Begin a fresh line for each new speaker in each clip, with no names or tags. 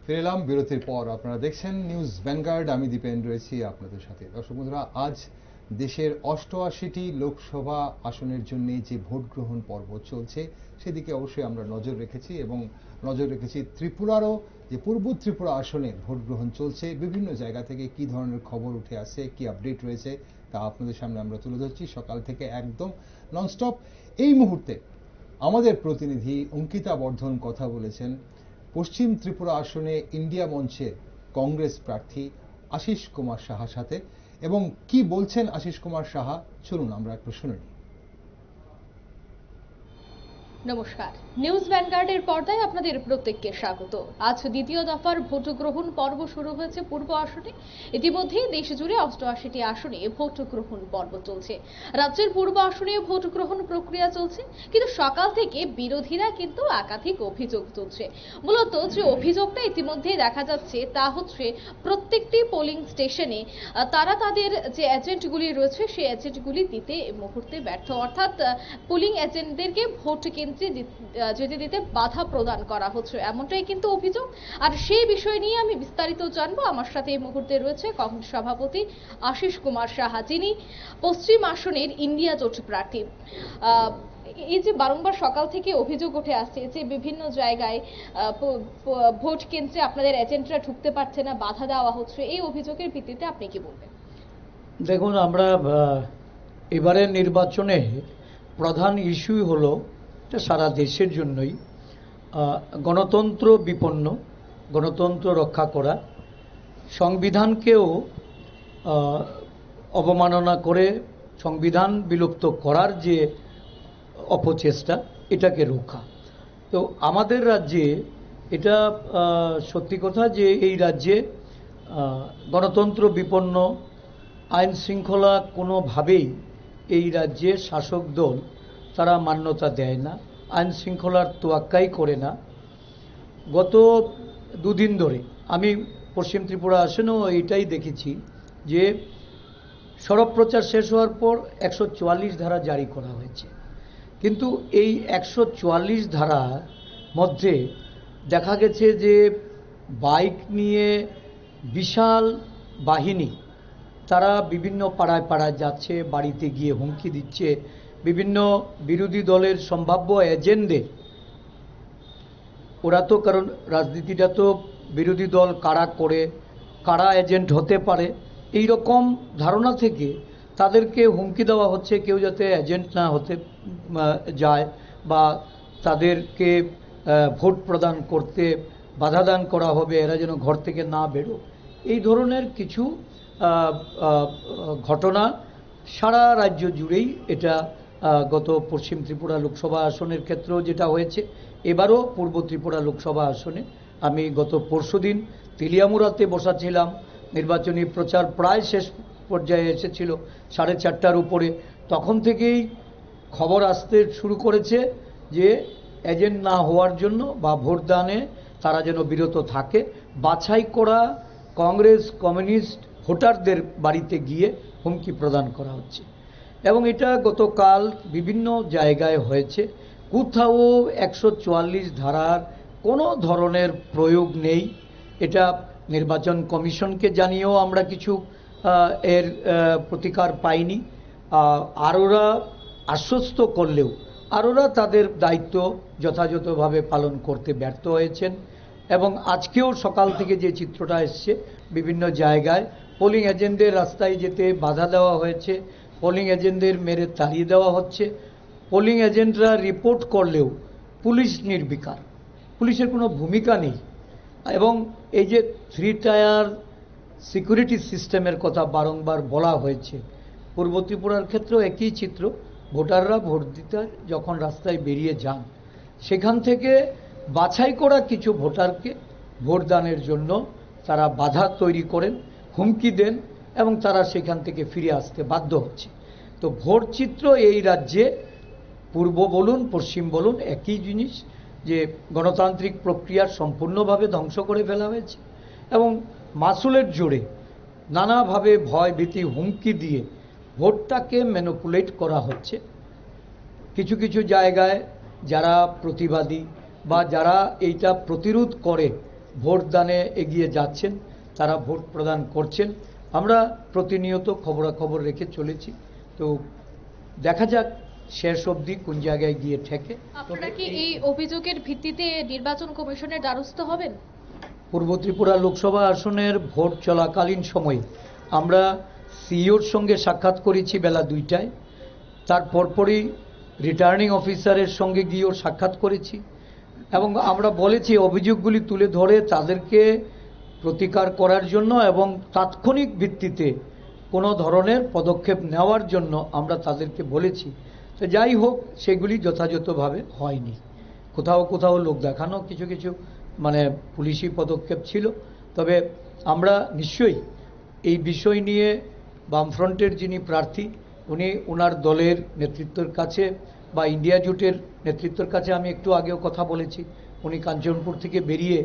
ফিরে এলাম বিরতির পর। আপনারা দেখছেন নিউজ ভ্যানগার্ড, আমি দীপেন রয়েছি আপনাদের সাথে। দর্শক বন্ধুরা, আজ দেশের ৮৮টি লোকসভা আসনের জন্য যে ভোট গ্রহণ পর্ব চলছে সেদিকে অবশ্যই আমরা নজর রেখেছি এবং নজর রেখেছি ত্রিপুরারও যে পূর্ব ত্রিপুরা আসনে ভোট গ্রহণ চলছে। বিভিন্ন জায়গা থেকে কি ধরনের খবর উঠে আসছে, কি আপডেট রয়েছে তা আপনাদের সামনে আমরা তুলে ধরছি সকাল থেকে একদম ননস্টপ। এই মুহূর্তে আমাদের প্রতিনিধি অঙ্কিতা বর্ধন কথা বলেছেন পশ্চিম ত্রিপুরা আসনে ইন্ডিয়া মঞ্চের কংগ্রেস প্রার্থী আশিস কুমার সাহার সাথে, এবং কি বলছেন আশিস কুমার সাহা চলুন আমরা একটু শুনে নিই।
নমস্কার, নিউজ ভ্যানগার্ডের পর্দায় আপনাদের প্রত্যেককে স্বাগত। আজ দ্বিতীয় দফার ভোট গ্রহণ পর্ব শুরু হয়েছে পূর্ব আসনে। ইতিমধ্যেই দেশ জুড়ে ৮৮টি আসনে ভোট গ্রহণ পর্ব চলছে। রাজ্যের পূর্ব আসনে ভোট গ্রহণ প্রক্রিয়া চলছে, কিন্তু সকাল থেকে বিরোধীরা কিন্তু একাধিক অভিযোগ তুলছে। মূলত যে অভিযোগটা ইতিমধ্যেই দেখা যাচ্ছে তা হচ্ছে প্রত্যেকটি পোলিং স্টেশনে তারা তাদের যে এজেন্টগুলি রয়েছে সেই এজেন্টগুলি দিতে এই মুহূর্তে ব্যর্থ, অর্থাৎ পোলিং এজেন্টদেরকে ভোট যেতে দিতে বাধা প্রদান করা হচ্ছে, এমনটাই কিন্তু অভিযোগ। আর সেই বিষয় নিয়ে আমি বিস্তারিত জানবো। আমার সাথে এই মুহূর্তে রয়েছে কংগ্রেস সভাপতি আশিস কুমার সাহা, যিনি পশ্চিম আসনের ইন্ডিয়া জোট প্রার্থী। এই যে বারংবার সকাল থেকে অভিযোগ উঠে আসছে যে বিভিন্ন জায়গায় ভোট কেন্দ্রে আপনাদের এজেন্টরা ঢুকতে পারছে না, বাধা দেওয়া হচ্ছে, এই অভিযোগের ভিত্তিতে আপনি কি বলবেন?
দেখুন, আমরা এবারের নির্বাচনে প্রধান ইস্যুই হলো সারা দেশের জন্যই গণতন্ত্র বিপন্ন, গণতন্ত্র রক্ষা করা, সংবিধানকেও অবমাননা করে সংবিধান বিলুপ্ত করার যে অপচেষ্টা, এটাকে রক্ষা। তো আমাদের রাজ্যে এটা সত্যি কথা যে এই রাজ্যে গণতন্ত্র বিপন্ন, আইন শৃঙ্খলা কোনোভাবেই এই রাজ্যে শাসক দল তারা মান্যতা দেয় না, আইন শৃঙ্খলার তোয়াক্কাই করে না। গত দুদিন ধরে আমি পশ্চিম ত্রিপুরা আসনেও এটাই দেখেছি যে সড়ক প্রচার শেষ হওয়ার পর ১৪৪ ধারা জারি করা হয়েছে, কিন্তু এই ১৪৪ ধারার মধ্যে দেখা গেছে যে বাইক নিয়ে বিশাল বাহিনী তারা বিভিন্ন পাড়ায় পাড়ায় যাচ্ছে, বাড়িতে গিয়ে হুমকি দিচ্ছে, বিভিন্ন বিরোধী দলের সম্ভাব্য এজেন্টদের। ওরা তো, কারণ রাজনীতিটা তো বিরোধী দল কারা করে, কারা এজেন্ট হতে পারে, এই রকম ধারণা থেকে তাদেরকে হুমকি দেওয়া হচ্ছে কেউ যাতে এজেন্ট না হতে যায় বা তাদেরকে ভোট প্রদান করতে বাধা দান করা হবে, এরা যেন ঘর থেকে না বেরো। এই ধরনের কিছু ঘটনা সারা রাজ্য জুড়েই, এটা গত পশ্চিম ত্রিপুরা লোকসভা আসনের ক্ষেত্রেও যেটা হয়েছে, এবারও পূর্ব ত্রিপুরা লোকসভা আসনে আমি গত পরশুদিন তেলিয়ামুড়াতে বসাছিলাম। নির্বাচনী প্রচার প্রায় শেষ পর্যায়ে এসেছিল, 4:30টার উপরে। তখন থেকেই খবর আসতে শুরু করেছে যে এজেন্ট না হওয়ার জন্য বা ভোটদানে তারা যেন বিরত থাকে। বাছাই করা কংগ্রেস কমিউনিস্ট ভোটারদের বাড়িতে গিয়ে হুমকি প্রদান করা হচ্ছে, এবং এটা গতকাল বিভিন্ন জায়গায় হয়েছে। কোথাও ১৪৪ ধারার কোনো ধরনের প্রয়োগ নেই। এটা নির্বাচন কমিশনকে জানিয়েও আমরা কিছু এর প্রতিকার পাইনি। আরোরা আশ্বস্ত করলেও আরোরা তাদের দায়িত্ব যথাযথভাবে পালন করতে ব্যর্থ হয়েছেন, এবং আজকেও সকাল থেকে যে চিত্রটা এসছে, বিভিন্ন জায়গায় পোলিং এজেন্টদের রাস্তায় যেতে বাধা দেওয়া হয়েছে, পোলিং এজেন্টদের মেরে তাড়িয়ে দেওয়া হচ্ছে। পোলিং এজেন্টরা রিপোর্ট করলেও পুলিশ নির্বিকার, পুলিশের কোনো ভূমিকা নেই। এবং এই যে 3 টায়ার সিকিউরিটি সিস্টেমের কথা বারংবার বলা হয়েছে, পূর্ব ত্রিপুরার ক্ষেত্রেও একই চিত্র। ভোটাররা ভোট দিতে যখন রাস্তায় বেরিয়ে যান, সেখান থেকে বাছাই করা কিছু ভোটারকে ভোটদানের জন্য তারা বাধা তৈরি করেন, হুমকি দেন, এবং তারা সেখান থেকে ফিরে আসতে বাধ্য হচ্ছে। তো ভোট চিত্র এই রাজ্যে পূর্ব বলুন পশ্চিম বলুন একই জিনিস, যে গণতান্ত্রিক প্রক্রিয়া সম্পূর্ণভাবে ধ্বংস করে ফেলা হয়েছে, এবং মাসুলের জোরে নানাভাবে ভয় ভীতি হুমকি দিয়ে ভোটটাকে ম্যানিপুলেট করা হচ্ছে। কিছু কিছু জায়গায় যারা প্রতিবাদী বা যারা এইটা প্রতিরোধ করে ভোট দানে এগিয়ে যাচ্ছেন, তারা ভোট প্রদান করছেন। আমরা প্রতিনিয়ত খবরাখবর রেখে চলেছি। তো দেখা যাক শেষ অবধি কোন জায়গায় গিয়ে ঠেকে।
আপনারা কি এই অভিযোগের ভিত্তিতে নির্বাচন কমিশনের দ্বারস্থ হবেন?
পূর্ব ত্রিপুরা লোকসভা আসনের ভোট চলাকালীন সময়ে আমরা সিইওর সঙ্গে সাক্ষাৎ করেছি বেলা 2টায়। তার পরপরই রিটার্নিং অফিসারের সঙ্গে গিয়েও সাক্ষাৎ করেছি এবং আমরা বলেছি অভিযোগগুলি তুলে ধরে তাদেরকে প্রতিকার করার জন্য এবং তাৎক্ষণিক ভিত্তিতে কোনো ধরনের পদক্ষেপ নেওয়ার জন্য আমরা তাদেরকে বলেছি। তো যাই হোক, সেগুলি যথাযথভাবে হয়নি। কোথাও কোথাও লোক দেখানো কিছু কিছু পুলিশি পদক্ষেপ ছিল। তবে আমরা নিশ্চয়ই এই বিষয় নিয়ে বামফ্রন্টের যিনি প্রার্থী উনি ওনার দলের নেতৃত্বের কাছে বা ইন্ডিয়া জোটের নেতৃত্বের কাছে আমি একটু আগেও কথা বলেছি। উনি কাঞ্চনপুর থেকে বেরিয়ে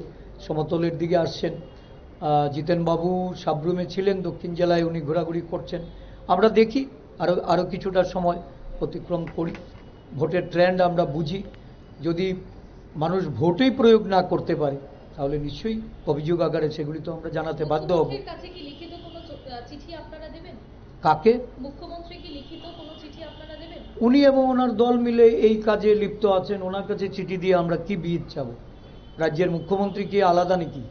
সমতলের দিকে আসছেন। জিতেনবাবু সাবরুমে ছিলেন, দক্ষিণ জেলায় উনি ঘোরাঘুরি করছেন। আমরা দেখি আরও কিছুটা সময় অতিক্রম করি, ভোটের ট্রেন্ড আমরা বুঝি। যদি মানুষ ভোটেই প্রয়োগ না করতে পারে তাহলে নিশ্চয়ই অভিযোগ আকারে সেগুলি তো আমরা জানাতে বাধ্য হব। কাকে?
মুখ্যমন্ত্রী কি লিখিত কোনো চিঠি আপনারা দেবেন?
উনি এবং ওনার দল মিলে এই কাজে লিপ্ত আছেন, ওনার কাছে চিঠি দিয়ে আমরা কি বিহিত চাবো? রাজ্যের মুখ্যমন্ত্রী কি আলাদা নাকি?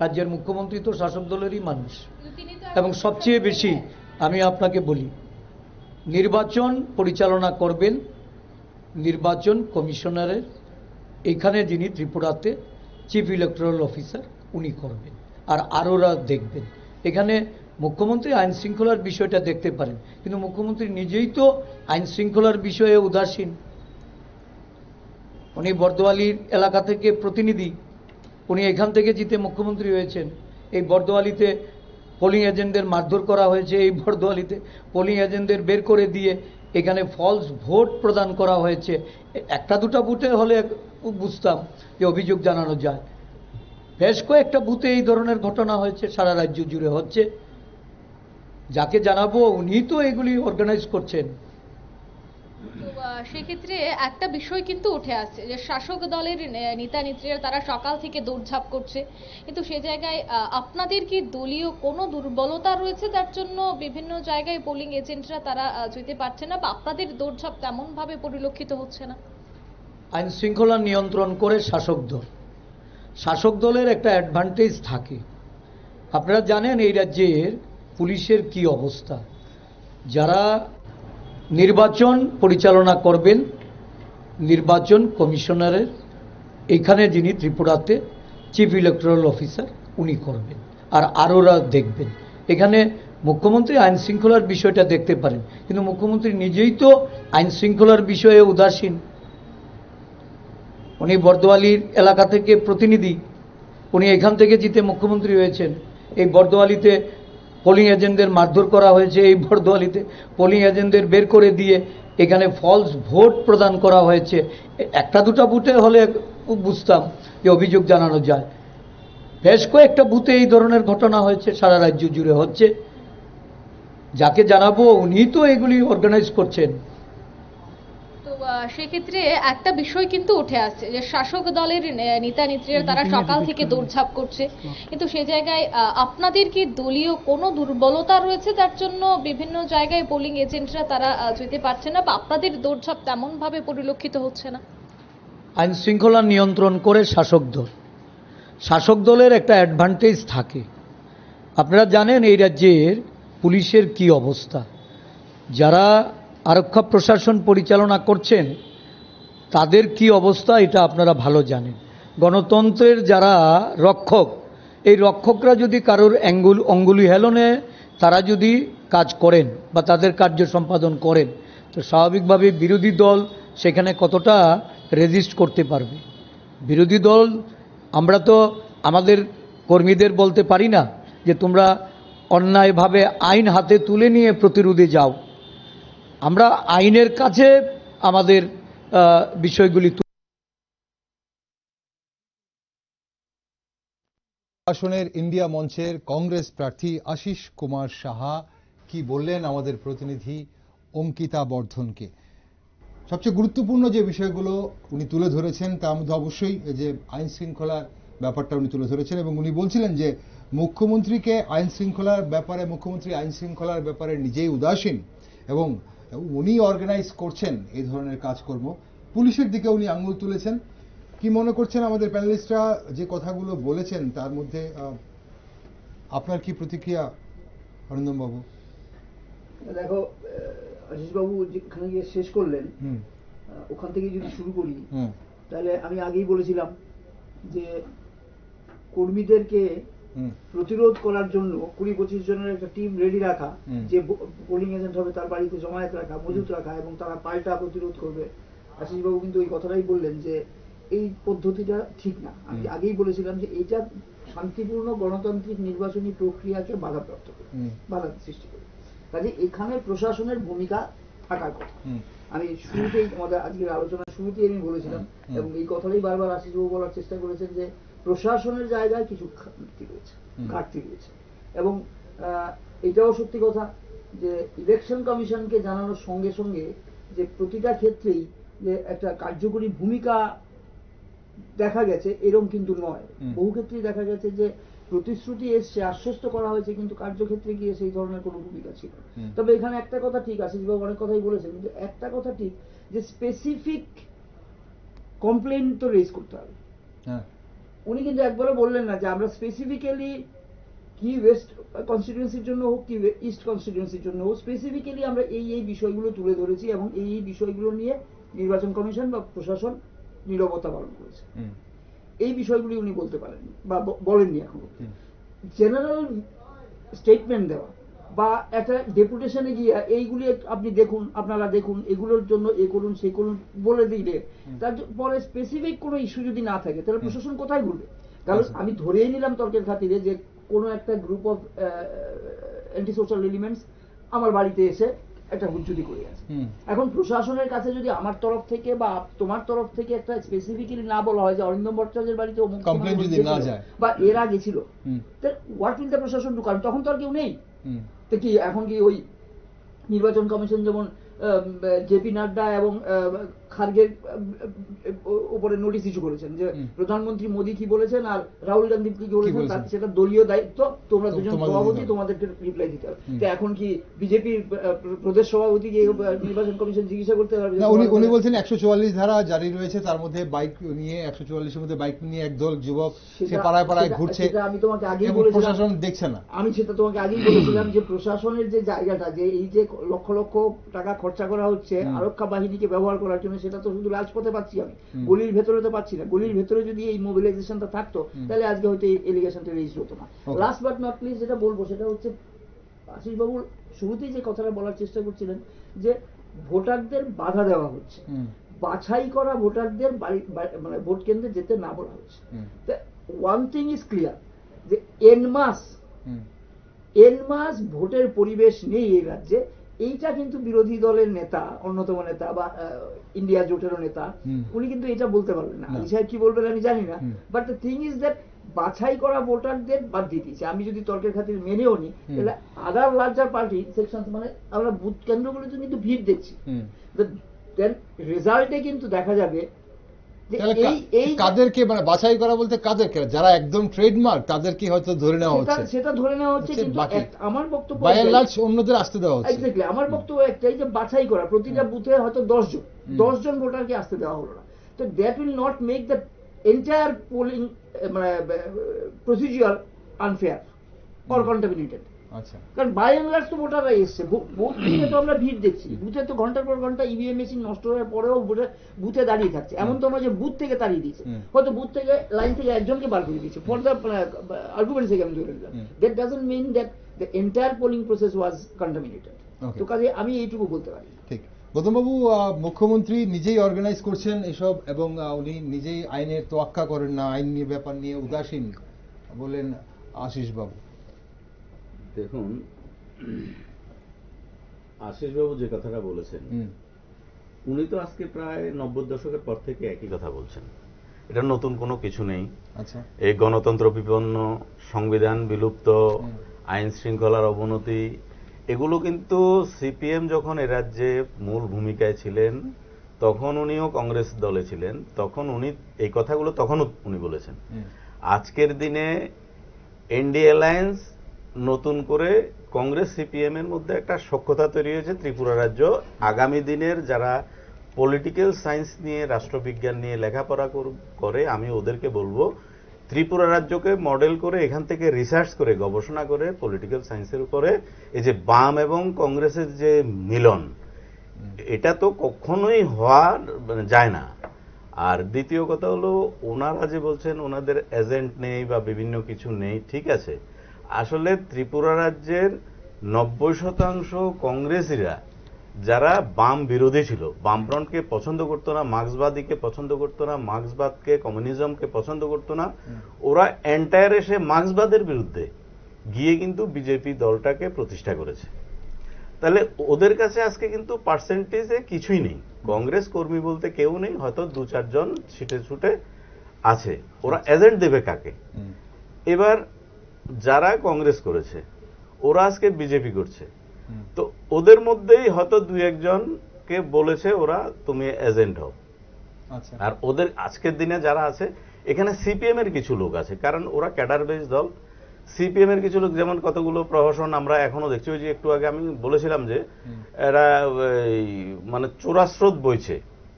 রাজ্যের মুখ্যমন্ত্রী তো শাসক দলেরই মানুষ। এবং সবচেয়ে বেশি আমি আপনাকে বলি, নির্বাচন পরিচালনা করবেন নির্বাচন কমিশনারের, এখানে যিনি ত্রিপুরাতে চিফ ইলেকটোরাল অফিসার উনি করবেন, আর আরোরা দেখবেন। এখানে মুখ্যমন্ত্রী আইন শৃঙ্খলার বিষয়টা দেখতে পারেন, কিন্তু মুখ্যমন্ত্রী নিজেই তো আইন শৃঙ্খলার বিষয়ে উদাসীন। উনি বর্দোয়ালির এলাকা থেকে প্রতিনিধি, উনি এখান থেকে জিতে মুখ্যমন্ত্রী হয়েছেন। এই বর্দোয়ালিতে পোলিং এজেন্টদের মারধর করা হয়েছে, এই বর্দোয়ালিতে পোলিং এজেন্টদের বের করে দিয়ে এখানে ফলস ভোট প্রদান করা হয়েছে। একটা দুটা বুথে হলে বুঝতাম যে অভিযোগ জানানো যায়, বেশ কয়েকটা বুথে এই ধরনের ঘটনা হয়েছে, সারা রাজ্য জুড়ে হচ্ছে। যাকে জানাবো উনি তো এগুলি অর্গানাইজ করছেন।
তো সেক্ষেত্রে একটা বিষয় কিন্তু উঠে আসছে যে শাসক দলের নেতা নেত্রীরা তারা সকাল থেকে দৌড়ঝাঁপ করছে, কিন্তু সে জায়গায় আপনাদের কি দলীয় কোনো দুর্বলতা রয়েছে যার জন্য বিভিন্ন জায়গায় পোলিং এজেন্টরা তারা যেতে পারছে না, বা আপনাদের দৌড়ঝাঁপ তেমন ভাবে পরিলক্ষিত হচ্ছে না?
আইন শৃঙ্খলা নিয়ন্ত্রণ করে শাসক দল, শাসক দলের একটা অ্যাডভান্টেজ থাকে। আপনারা জানেন এই রাজ্যের পুলিশের কি অবস্থা। যারা নির্বাচন পরিচালনা করবেন নির্বাচন কমিশনারের, এখানে যিনি ত্রিপুরাতে চিফ ইলেকটোরাল অফিসার উনি করবেন, আর আরোরা দেখবেন। এখানে মুখ্যমন্ত্রী আইন শৃঙ্খলার বিষয়টা দেখতে পারেন, কিন্তু মুখ্যমন্ত্রী নিজেই তো আইন শৃঙ্খলার বিষয়ে উদাসীন। উনি বর্দোয়ালির এলাকা থেকে প্রতিনিধি, উনি এখান থেকে জিতে মুখ্যমন্ত্রী হয়েছেন। এই বর্দোয়ালিতে পোলিং এজেন্টদের মারধর করা হয়েছে, এই বর্দোয়ালিতে পোলিং এজেন্টদের বের করে দিয়ে এখানে ফলস ভোট প্রদান করা হয়েছে। একটা দুটা বুথে হলে বুঝতাম যে অভিযোগ জানানো যায়, বেশ কয়েকটা বুথে এই ধরনের ঘটনা হয়েছে, সারা রাজ্য জুড়ে হচ্ছে। যাকে জানাবো উনি তো এগুলি অর্গানাইজ করছেন।
তো সেক্ষেত্রে একটা বিষয় কিন্তু উঠে আসছে যে শাসক দলের নেতা নেত্রীরা তারা সকাল থেকে দৌড়ঝাঁপ করছে, কিন্তু সে জায়গায় আপনাদের কি দলীয় কোনো দুর্বলতা রয়েছে যার জন্য বিভিন্ন জায়গায় পোলিং এজেন্টরা তারা যেতে পারছে না, বা আপনাদের দৌড়ঝাঁপ তেমন ভাবে পরিলক্ষিত হচ্ছে না?
আইন শৃঙ্খলা নিয়ন্ত্রণ করে শাসক দল, শাসক দলের একটা অ্যাডভান্টেজ থাকে। আপনারা জানেন এই রাজ্যের পুলিশের কি অবস্থা। যারা আরক্ষা প্রশাসন পরিচালনা করছেন তাদের কি অবস্থা এটা আপনারা ভালো জানেন। গণতন্ত্রের যারা রক্ষক, এই রক্ষকরা যদি কারোর অঙ্গুলি হেলনে তারা যদি কাজ করেন বা তাদের কার্য সম্পাদন করেন, তো স্বাভাবিকভাবে বিরোধী দল সেখানে কতটা রেজিস্ট করতে পারবে? বিরোধী দল আমরা তো আমাদের কর্মীদের বলতে পারি না যে তোমরা অন্যায়ভাবে আইন হাতে তুলে নিয়ে প্রতিরোধে যাও। আমরা আইনের কাছে আমাদের বিষয়গুলি।
আসনের ইন্ডিয়া মঞ্চের কংগ্রেস প্রার্থী আশিস কুমার সাহা কি বললেন আমাদের প্রতিনিধি অঙ্কিতা বর্ধনকে। সবচেয়ে গুরুত্বপূর্ণ যে বিষয়গুলো উনি তুলে ধরেছেন তার মধ্যে অবশ্যই যে আইন শৃঙ্খলার ব্যাপারটা উনি তুলে ধরেছেন এবং উনি বলছিলেন যে মুখ্যমন্ত্রী আইন শৃঙ্খলার ব্যাপারে নিজেই উদাসীন এবং উনি অর্গানাইজ করছেন এই ধরনের কাজকর্ম। পুলিশের দিকে উনি আঙুল তুলেছেন। কি মনে করছেন আমাদের প্যানেলিস্টরা যে কথাগুলো বলেছেন তার মধ্যে আপনার কি প্রতিক্রিয়া অরিন্দম বাবু?
দেখো আশিস বাবু যেখানে গিয়ে শেষ করলেন ওখান থেকে যদি শুরু করি তাহলে আমি আগেই বলেছিলাম যে কর্মীদেরকে প্রতিরোধ করার জন্য 20-25 জনের একটা টিম রেডি রাখা, যে পোলিং এজেন্ট হবে তার বাড়িতে জমায়েত রাখা, মজুত রাখা এবং তারা পাল্টা প্রতিরোধ করবে। আশিস বাবু কিন্তু ওই কথাটাই বললেন যে এই পদ্ধতিটা ঠিক না। আমি আগেই বলেছিলাম যে এইটা শান্তিপূর্ণ গণতান্ত্রিক নির্বাচনী প্রক্রিয়াকে বাধাপ্রাপ্ত করে, বাধা সৃষ্টি করে। কাজে এখানে প্রশাসনের ভূমিকা থাকার কথা। আমি শুরুতেই আমাদের আজকের আলোচনার শুরুতেই আমি বলেছিলাম এবং এই কথাটাই বারবার আশিসবাবু বলার চেষ্টা করেছেন যে প্রশাসনের জায়গায় কিছু ঘাটতি রয়েছে এবং এটাও সত্যি কথা যে ইলেকশন কমিশনকে জানানোর সঙ্গে সঙ্গে যে প্রতিটা ক্ষেত্রেই যে একটা কার্যকরী ভূমিকা দেখা গেছে এরকম কিন্তু নয়। বহু ক্ষেত্রেই দেখা গেছে যে প্রতিশ্রুতি এসছে, আশ্বস্ত করা হয়েছে, কিন্তু কার্যক্ষেত্রে গিয়ে সেই ধরনের কোনো ভূমিকা ছিল। তবে এখানে একটা কথা ঠিক, আশিসবাবু অনেক কথাই বলেছেন, কিন্তু একটা কথা ঠিক যে স্পেসিফিক কমপ্লেন তো রেজ করতে হবে। উনি কিন্তু একবারও বললেন না যে আমরা স্পেসিফিক্যালি কি ওয়েস্ট কনস্টিটিউয়েন্সির জন্য হোক কি ইস্ট কনস্টিটিউয়েন্সির জন্য হোক, স্পেসিফিক্যালি আমরা এই বিষয়গুলো তুলে ধরেছি এবং এই বিষয়গুলো নিয়ে নির্বাচন কমিশন বা প্রশাসন নীরবতা পালন করেছে। এই বিষয়গুলি উনি বলতে পারেননি বা বলেননি এখনো। জেনারেল স্টেটমেন্ট দেওয়া বা একটা ডেপুটেশনে গিয়ে এইগুলি আপনি দেখুন, আপনারা দেখুন, এগুলোর জন্য এ করুন সে করুন বলে দিলে তারপরে স্পেসিফিক কোনো ইস্যু যদি না থাকে তাহলে প্রশাসন কোথায় ঘুরবে? কারণ আমি ধরেই নিলাম তর্কের খাতিরে যে কোনো একটা group of anti social elements আমার বাড়িতে এসে একটা হুজ্জুদি করে আছে। এখন প্রশাসনের কাছে যদি আমার তরফ থেকে বা তোমার তরফ থেকে একটা স্পেসিফিক্যালি না বলা হয় যে অরিন্দম ভট্টাচার্যের বাড়িতে
কমপ্লেইন যদি না যায়
বা এরা গেছিল, হোয়াট উইল দ্য প্রশাসন ডু? কারণ তখন তো আর কেউ নেই। তো কি এখন কি ওই নির্বাচন কমিশন যেমন জেপি নাড্ডা এবং খার্গের উপরে নোটিশ ইস্যু করেছেন যে প্রধানমন্ত্রী মোদী কি বলেছেন আর রাহুল গান্ধী কি বলেছেন, সেটা দলীয় দায়িত্ব, তোমরা দুজন সভাপতি তোমাদেরকে রিপ্লাই দিতে হবে। তো এখন কি বিজেপির প্রদেশ সভাপতি নির্বাচন কমিশন জিজ্ঞাসা করতে পারবে?
উনি বলছেন 144 ধারা জারি রয়েছে, তার মধ্যে বাইক নিয়ে 144-এর মধ্যে বাইক নিয়ে একদল যুবক সে পাড়ায় পাড়ায় ঘুরছে,
আমি তোমাকে আগেই বলেছিলাম
প্রশাসন দেখছে না।
আমি সেটা তোমাকে আগেই বলেছিলাম যে প্রশাসনের যে জায়গাটা, যে এই যে লক্ষ লক্ষ টাকা খরচা করা হচ্ছে আরক্ষা বাহিনীকে ব্যবহার করার জন্য, সেটা তো শুধু রাজপথে পাচ্ছি, আমি গলির ভেতরে তো পাচ্ছি না। গলির ভেতরে যদি এই মোবিলাইজেশনটা থাকতো তাহলে আজকে হয়তো এই এলিগেশনটা রেজিস্টার হতো না। লাস্ট বাট নট লিস্ট যেটা বলবো সেটা হচ্ছে আশিস বাবু শুরুতেই যে কথাটা বলার চেষ্টা করছিলেন যে ভোটারদের বাধা দেওয়া হচ্ছে, বাছাই করা ভোটারদের মানে ভোট কেন্দ্রে যেতে না বলা হচ্ছে। ওয়ান থিং ইজ ক্লিয়ার যে এনমাস ভোটের পরিবেশ নেই এই রাজ্যে। এইটা কিন্তু বিরোধী দলের নেতা, অন্যতম নেতা বা ইন্ডিয়া জোটেরও নেতা, উনি কিন্তু এটা বলতে পারবেন না। আলী সাহেব কি বলবেন আমি জানি না, but the thing is that বাছাই করা ভোটারদের বাদ দিয়ে দিয়েছে। আমি যদি তর্কের খাতির মেনেও নি তাহলে আদার লার্জার পার্টি সেকশন, মানে আমরা বুথ কেন্দ্রগুলোতে কিন্তু ভিড় দেখছি, দেন রেজাল্টে কিন্তু দেখা যাবে
কাদেরকে মানে বাছাই করা বলতে কাদেরকে, যারা একদম ট্রেডমার্ক তাদেরকে হয়তো ধরে নেওয়া হচ্ছে,
সেটা ধরে নেওয়া হচ্ছে। কিন্তু আমার বক্তব্য
অন্যদের আসতে দেওয়া হচ্ছে।
এক্স্যাক্টলি আমার বক্তব্য একটাই যে বাছাই করা, প্রতিটা বুথে হয়তো 10 জন ভোটারকে আসতে দেওয়া হলো না। তো that will not make the entire polling মানে প্রসিডিউর আনফেয়ার অর কন্টামিনেটেড। কারণ বাই এন্ড লার্জ তো ভোটাররা এসছে, বুথে তো আমরা ভিড় দেখছি, বুথে তো ঘন্টার পর ঘন্টা ইভিএম মেশিন নষ্ট হওয়ার পরেও বুথে দাঁড়িয়ে থাকছে। এমন তো নয় যে বুথ থেকে তাড়িয়ে দিয়েছে, হয়তো বুথ থেকে লাইন থেকে একজনকে বার করে দিয়েছে ফর দ্য আর্গুমেন্ট থেকে আমি ধরে নিলাম। That doesn't mean that the entire polling process was contaminated. তো কাজে আমি এইটুকু বলতে পারি।
ঠিক, গৌতমবাবু, মুখ্যমন্ত্রী নিজেই অর্গানাইজ করছেন এসব এবং উনি নিজেই আইনের তোয়াক্কা করেন না, আইন নিয়ে ব্যাপার নিয়ে উদাসীন বলেন আশিস বাবু।
দেখুন, আশিস বাবু যে কথাটা বলেছেন, উনি তো আজকে প্রায় 90 দশকের পর থেকে একই কথা বলছেন। এটা নতুন কোনো কিছু নেই। এই গণতন্ত্র বিপন্ন, সংবিধান বিলুপ্ত, আইন শৃঙ্খলার অবনতি, এগুলো কিন্তু সিপিএম যখন এ রাজ্যে মূল ভূমিকায় ছিলেন, তখন উনিও কংগ্রেস দলে ছিলেন, তখন উনি এই কথাগুলো তখন উনি বলেছেন। আজকের দিনে এনডিএ অ্যালায়েন্স নতুন করে কংগ্রেস সিপিএম এর মধ্যে একটা সখ্যতা তৈরি হয়েছে ত্রিপুরা রাজ্য। আগামী দিনের যারা পলিটিক্যাল সায়েন্স নিয়ে রাষ্ট্রবিজ্ঞান নিয়ে লেখাপড়া করে আমি ওদেরকে বলবো ত্রিপুরা রাজ্যকে মডেল করে এখান থেকে রিসার্চ করে গবেষণা করে পলিটিক্যাল সায়েন্সের উপরে এই যে বাম এবং কংগ্রেসের যে মিলন, এটা তো কখনোই হওয়া যায় না। আর দ্বিতীয় কথা হলো ওনারা যে বলছেন ওনাদের এজেন্ট নেই বা বিভিন্ন কিছু নেই, ঠিক আছে, আসলে ত্রিপুরা রাজ্যের 90% কংগ্রেসীরা যারা বাম বিরোধী ছিল, বামফ্রন্টকে পছন্দ করতো না, মার্ক্সবাদীকে পছন্দ করতো না, মার্ক্সবাদকে কমিউনিজমকে পছন্দ করতো না, ওরা এন্টায়ার এসে মার্ক্সবাদের বিরুদ্ধে গিয়ে কিন্তু বিজেপি দলটাকে প্রতিষ্ঠা করেছে। তাহলে ওদের কাছে আজকে কিন্তু পার্সেন্টেজে কিছুই নেই, কংগ্রেস কর্মী বলতে কেউ নেই, হয়তো 2-4 জন ছিটে ছুটে আছে। ওরা এজেন্ট দেবে কাকে? এবার যারা কংগ্রেস করেছে ওরা আজকে বিজেপি করছে, তো ওদের মধ্যেই হয়তো 2-1 জনকে বলেছে ওরা তুমি এজেন্ট হও। আর ওদের আজকের দিনে যারা আছে এখানে সিপিএম এর কিছু লোক আছে, কারণ ওরা ক্যাডার বেস দল। সিপিএম এর কিছু লোক যেমন কতগুলো প্রহসন আমরা এখনো দেখছি, ওই যে একটু আগে আমি বলেছিলাম যে এরা মানে চোরাস্রোত বইছে,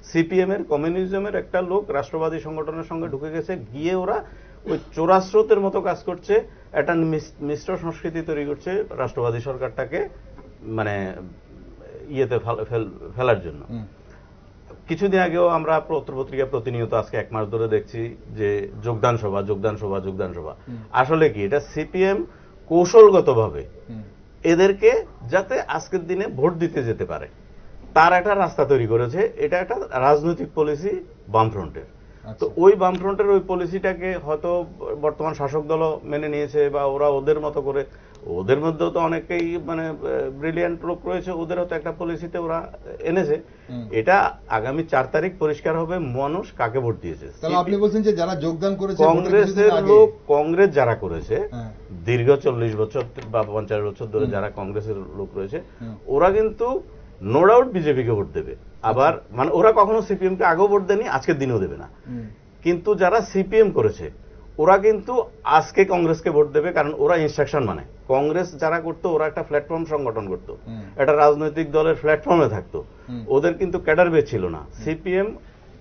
সিপিএম এর কমিউনিজমের একটা লোক রাষ্ট্রবাদী সংগঠনের সঙ্গে ঢুকে গেছে, গিয়ে ওরা ওই চোরাস্রোতের মতো কাজ করছে, একটা মিশ্র সংস্কৃতি তৈরি করছে রাষ্ট্রবাদী সরকারটাকে মানে ইয়েতে ফেলার জন্য। কিছুদিন আগেও আমরা পত্রপত্রিকা প্রতিনিয়ত আজকে 1 মাস ধরে দেখছি যে যোগদান সভা। আসলে কি এটা সিপিএম কৌশলগতভাবে এদেরকে যাতে আজকের দিনে ভোট দিতে যেতে পারে তার একটা রাস্তা তৈরি করেছে। এটা একটা রাজনৈতিক পলিসি বামফ্রন্টের। তো ওই বামফ্রন্টের ওই পলিসিটাকে হয়তো বর্তমান শাসক দলও মেনে নিয়েছে, বা ওরা ওদের মতো করে, ওদের মধ্যেও তো অনেকেই মানে ব্রিলিয়ান্ট লোক রয়েছে, ওদের হয়তো একটা পলিসিতে ওরা এনেছে। এটা আগামী 4 তারিখ পরিষ্কার হবে মানুষ কাকে ভোট দিয়েছে।
আপনি বলছেন যে যারা যোগদান করেছে
কংগ্রেসের লোক, কংগ্রেস যারা করেছে দীর্ঘ 40 বছর বা 50 বছর ধরে যারা কংগ্রেসের লোক রয়েছে, ওরা কিন্তু নো ডাউট বিজেপিকে ভোট দেবে। আবার মানে ওরা কখনো সিপিএম কে আগেও ভোট দেয়নি, আজকের দিনেও দেবে না। কিন্তু যারা সিপিএম করেছে ওরা কিন্তু আজকে কংগ্রেসকে ভোট দেবে, কারণ ওরা ইনস্ট্রাকশন মানে। কংগ্রেস যারা করতো ওরা একটা প্ল্যাটফর্ম সংগঠন করতো, একটা রাজনৈতিক দলের প্ল্যাটফর্মে থাকতো, ওদের কিন্তু ক্যাডার বেস ছিল না। সিপিএম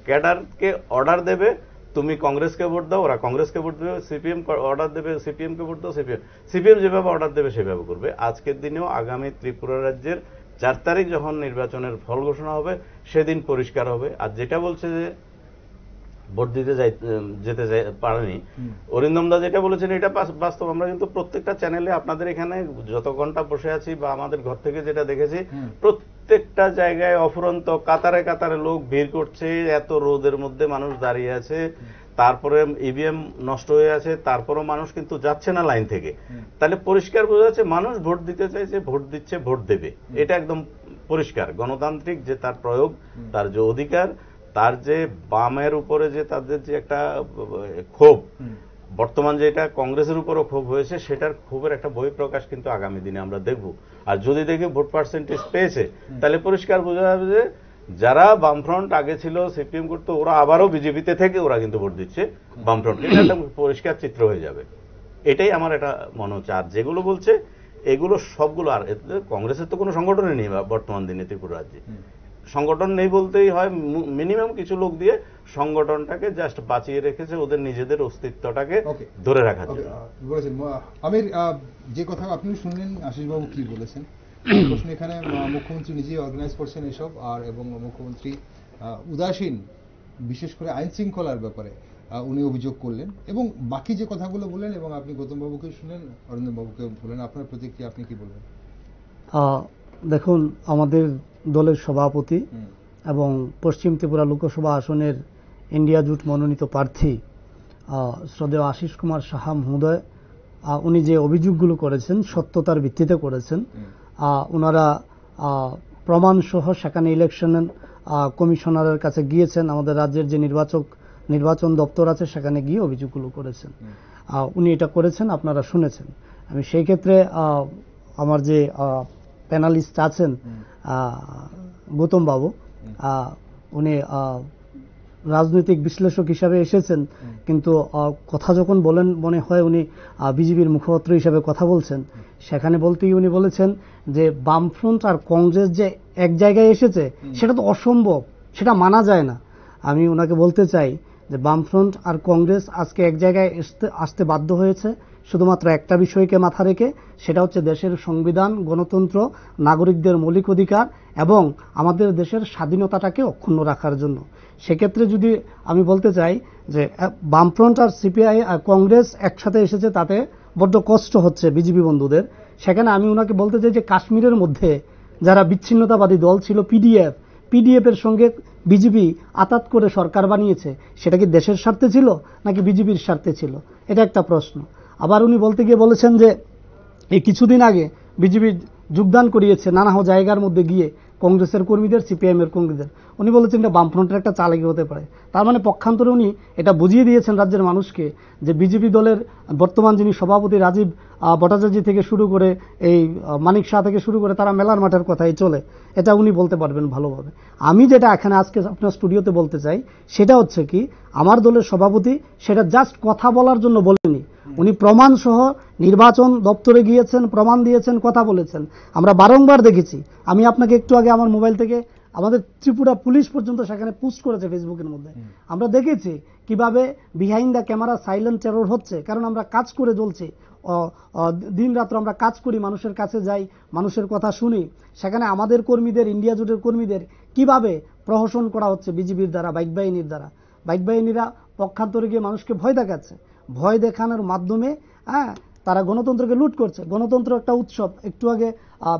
ক্যাডারকে অর্ডার দেবে তুমি কংগ্রেসকে ভোট দাও, ওরা কংগ্রেসকে ভোট দেবে, সিপিএম অর্ডার দেবে সিপিএম কে ভোট দাও, সিপিএম যেভাবে অর্ডার দেবে সেভাবে করবে। আজকের দিনেও আগামী ত্রিপুরা রাজ্যের 4 তারিখ যখন নির্বাচনের ফল ঘোষণা হবে সেদিন পরিষ্কার হবে। আর যেটা বলছে যে ভোট দিতে যেতে পারেনি অরিন্দম দা, যেটা বলেছেন এটা বাস্তব। আমরা কিন্তু প্রত্যেকটা চ্যানেলে আপনাদের এখানে যত ঘন্টা বসে আছি বা আমাদের ঘর থেকে যেটা দেখেছি, প্রত্যেকটা জায়গায় অফুরন্ত কাতারে কাতারে লোক ভিড় করছে, এত রোদের মধ্যে মানুষ দাঁড়িয়ে আছে, তারপরে ইভিএম নষ্ট হয়ে আছে, তারপরও মানুষ কিন্তু যাচ্ছে না লাইন থেকে। তাহলে পরিষ্কার বোঝা যাচ্ছে মানুষ ভোট দিতে চাইছে, ভোট দিচ্ছে, ভোট দেবে, এটা একদম পরিষ্কার। গণতান্ত্রিক যে তার প্রয়োগ, তার যে অধিকার, তার যে বামের উপরে যে তাদের যে একটা ক্ষোভ, বর্তমান যেটা কংগ্রেসের উপরও ক্ষোভ হয়েছে, সেটার ক্ষোভের একটা বহিঃপ্রকাশ কিন্তু আগামী দিনে আমরা দেখব। আর যদি দেখি ভোট পার্সেন্টেজ পেয়েছে, তাহলে পরিষ্কার বোঝা যাবে যে যারা বামফ্রন্ট আগে ছিল সিপিএম করতো, ওরা আবারও বিজেপিতে থেকে ওরা কিন্তু ভোট দিচ্ছে বামফ্রন্ট। এটা একটা পরিষ্কার চিত্র হয়ে যাবে, এটাই আমার এটা মনে হচ্ছে। আর যেগুলো বলছে এগুলো সবগুলো, আর কংগ্রেসের তো কোনো সংগঠনই নেই বর্তমান দিনে ত্রিপুরা রাজ্যে। সংগঠন নেই বলতেই হয়, মিনিমাম কিছু লোক দিয়ে সংগঠনটাকে জাস্ট বাঁচিয়ে রেখেছে ওদের নিজেদের অস্তিত্বটাকে ধরে রাখার জন্য।
আমির, যে কথা আপনি শুনলেন আশিস বাবু কি বলেছেন, প্রশ্ন এখানে মুখ্যমন্ত্রী নিজেই অর্গানাইজ করছেন এসব, আর এবং মুখ্যমন্ত্রী উদাসীন, বিশেষ করে আইন শৃঙ্খলার ব্যাপারে উনি অভিযোগ করলেন, এবং বাকি যে কথাগুলো বললেন, এবং আপনি গৌতম বাবুকে শুনলেন, অরিন্দম বাবুকে বললেন, আপনার প্রতিক্রিয়া আপনি কি বলবেন?
দেখুন, আমাদের দলের সভাপতি এবং পশ্চিম ত্রিপুরা লোকসভা আসনের ইন্ডিয়া জোট মনোনীত প্রার্থী শ্রদ্ধেয় আশিস কুমার সাহা মহোদয়, উনি যে অভিযোগগুলো করেছেন সত্যতার ভিত্তিতে করেছেন। ওনারা প্রমাণসহ সেখানে ইলেকশন কমিশনারের কাছে গিয়েছেন, আমাদের রাজ্যের যে নির্বাচন দপ্তর আছে সেখানে গিয়ে অভিযোগগুলো করেছেন। উনি এটা করেছেন, আপনারা শুনেছেন। আমি সেই ক্ষেত্রে আমার যে প্যানালিস্ট আছেন গৌতম বাবু, উনি রাজনৈতিক বিশ্লেষক হিসাবে এসেছেন, কিন্তু কথা যখন বলেন মনে হয় উনি বিজেপির মুখপাত্র হিসাবে কথা বলছেন। সেখানে বলতেই উনি বলেছেন যে বামফ্রন্ট আর কংগ্রেস যে এক জায়গায় এসেছে সেটা তো অসম্ভব, সেটা মানা যায় না। আমি ওনাকে বলতে চাই যে বামফ্রন্ট আর কংগ্রেস আজকে এক জায়গায় আসতে বাধ্য হয়েছে শুধুমাত্র একটা বিষয়কে মাথা রেখে, সেটা হচ্ছে দেশের সংবিধান, গণতন্ত্র, নাগরিকদের মৌলিক অধিকার এবং আমাদের দেশের স্বাধীনতাটাকে অক্ষুণ্ণ রাখার জন্য। সেক্ষেত্রে যদি আমি বলতে চাই যে বামফ্রন্ট আর সিপিআই আর কংগ্রেস একসাথে এসেছে, তাতে বড্ড কষ্ট হচ্ছে বিজেপি বন্ধুদের। সেখানে আমি ওনাকে বলতে চাই যে কাশ্মীরের মধ্যে যারা বিচ্ছিন্নতাবাদী দল ছিল পিডিএফ এর সঙ্গে বিজেপি আতাত করে সরকার বানিয়েছে, সেটা কি দেশের স্বার্থে ছিল নাকি বিজেপির স্বার্থে ছিল? এটা একটা প্রশ্ন। আবার উনি বলতে গিয়ে বলেছেন যে এই কিছুদিন আগে বিজেপি যোগদান করিয়েছে নানা জায়গার মধ্যে গিয়ে কংগ্রেসের কর্মীদের, সিপিআইএম এর কর্মীদের। উনি বলেছেন এটা বামফ্রন্টের একটা চালাকি হতে পারে। তার মানে পক্ষান্তরে উনি এটা বুঝিয়ে দিয়েছেন রাজ্যের মানুষকে যে বিজেপি দলের বর্তমান যিনি সভাপতি রাজীব ভট্টাচার্য থেকে শুরু করে এই মানিক শাহ থেকে শুরু করে তারা মেলার মাঠের কথাই চলে, এটা উনি বলতে পারবেন ভালোভাবে। আমি যেটা এখানে আজকে আপনার স্টুডিওতে বলতে চাই সেটা হচ্ছে কি, আমার দলের সভাপতি সেটা জাস্ট কথা বলার জন্য বলেনি, উনি প্রমাণ সহ নির্বাচন দপ্তরে গিয়েছেন, প্রমাণ দিয়েছেন, কথা বলেছেন। আমরা বারংবার দেখেছি। আমি আপনাকে একটু আগে আমার মোবাইল থেকে আমাদের ত্রিপুরা পুলিশ পর্যন্ত সেখানে পোস্ট করেছে ফেসবুকের মধ্যে। আমরা দেখেছি কিভাবে behind the camera silent terror হচ্ছে, কারণ আমরা কাজ করে চলছি, দিন রাত্র আমরা কাজ করি, মানুষের কাছে যাই, মানুষের কথা শুনি। সেখানে আমাদের কর্মীদের, ইন্ডিয়া জোটের কর্মীদের কিভাবে প্রহসন করা হচ্ছে বিজেপির দ্বারা, বাইক বাহিনীর দ্বারা। বাইক বাহিনীরা পক্ষান্তরে গিয়ে মানুষকে ভয় দেখাচ্ছে, ভয় দেখানোর মাধ্যমে তারা গণতন্ত্রকে লুট করছে। গণতন্ত্র একটা উৎসব, একটু আগে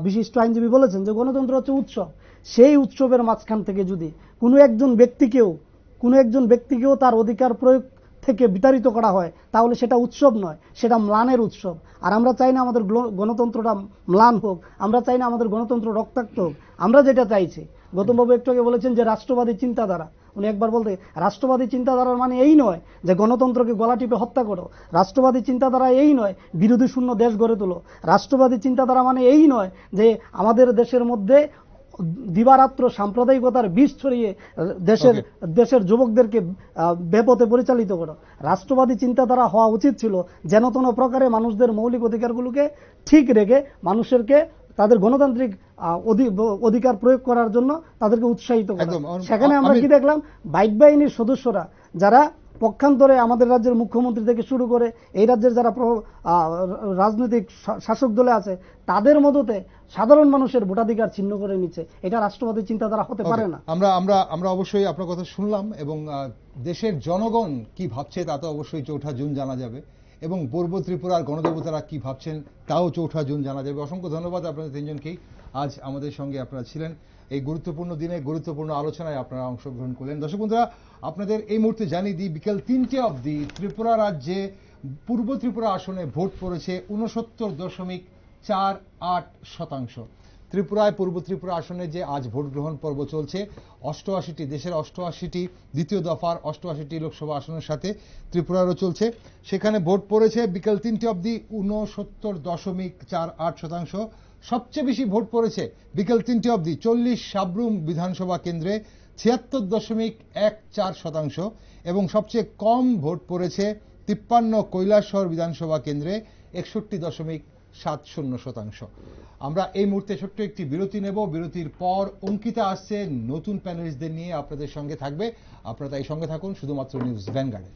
বিশিষ্ট আইনজীবী বলেছেন যে গণতন্ত্র হচ্ছে উৎসব। সেই উৎসবের মাঝখান থেকে যদি কোনো একজন ব্যক্তিকেও তার অধিকার প্রয়োগ থেকে বিতাড়িত করা হয়, তাহলে সেটা উৎসব নয়, সেটা ম্লানের উৎসব। আর আমরা চাই না আমাদের গণতন্ত্রটা ম্লান হোক, আমরা চাই না আমাদের গণতন্ত্র রক্তাক্ত হোক। আমরা যেটা চাইছি, গৌতমবাবু একটু আগে বলেছেন যে রাষ্ট্রবাদী চিন্তাধারা, উনি একবার বলতে, রাষ্ট্রবাদী চিন্তাধারার মানে এই নয় যে গণতন্ত্রকে গলা টিপে হত্যা করো। রাষ্ট্রবাদী চিন্তাধারা এই নয় বিরোধী শূন্য দেশ গড়ে তোলো। রাষ্ট্রবাদী চিন্তাধারা মানে এই নয় যে আমাদের দেশের মধ্যে দিবারাত্র সাম্প্রদায়িকতার বিষ ছড়িয়ে দেশের যুবকদেরকে বেপথে পরিচালিত করো। রাষ্ট্রবাদী চিন্তাধারা হওয়া উচিত ছিল যেন তেন প্রকারে মানুষদের মৌলিক অধিকারগুলোকে ঠিক রেখে মানুষেরকে তাদের গণতান্ত্রিক অধিকার প্রয়োগ করার জন্য তাদেরকে উৎসাহিত করা। সেখানে আমরা কি দেখলাম, বাইক বাহিনীর সদস্যরা যারা পক্ষান্তরে আমাদের রাজ্যের মুখ্যমন্ত্রী থেকে শুরু করে এই রাজ্যের যারা রাজনৈতিক শাসক দলে আছে, তাদের মদতে সাধারণ মানুষের ভোটাধিকার ছিন্ন করে নিচ্ছে। এটা রাষ্ট্রবাদী চিন্তাধারা হতে পারে না।
আমরা অবশ্যই আপনার কথা শুনলাম, এবং দেশের জনগণ কি ভাবছে তা তো অবশ্যই 4 জুন জানা যাবে, এবং পূর্ব ত্রিপুরার গণদেবতারা কি ভাবছেন তাও 4 জুন জানা যাবে। অসংখ্য ধন্যবাদ আপনাদের তিনজনকেই, আজ আমাদের সঙ্গে আপনারা ছিলেন। এই গুরুত্বপূর্ণ দিনে গুরুত্বপূর্ণ আলোচনায় আপনারা অংশগ্রহণ করলেন। দর্শক বন্ধুরা, আপনাদের এই মুহূর্তে জানিয়ে দিই, বিকেল 3টে অবধি ত্রিপুরা রাজ্যে পূর্ব ত্রিপুরা আসনে ভোট পড়েছে 69.48%। ত্রিপুরায় পূর্ব ত্রিপুরা আসনে যে আজ ভোট গ্রহণ পর্ব চলছে, 88টি দেশের 88টি দ্বিতীয় দফার 88টি লোকসভা আসনের সাথে ত্রিপুরারও চলছে। সেখানে ভোট পড়েছে বিকেল 3টে অবধি 69.48%। সবচেয়ে বেশি ভোট পড়েছে বিকেল 3টে অবধি 40 সাব্রুম বিধানসভা কেন্দ্রে 76.14%, এবং সবচেয়ে কম ভোট পড়েছে 53 কৈলাসহর বিধানসভা কেন্দ্রে 61.70%। আমরা এই মুহূর্তে ছোট্ট একটি বিরতি নেব। বিরতির পর অঙ্কিতা আসছে নতুন প্যানেলিস্টদের নিয়ে আপনাদের সঙ্গে থাকবে। আপনারা তাই সঙ্গে থাকুন শুধুমাত্র নিউজ ভ্যানগার্ডে।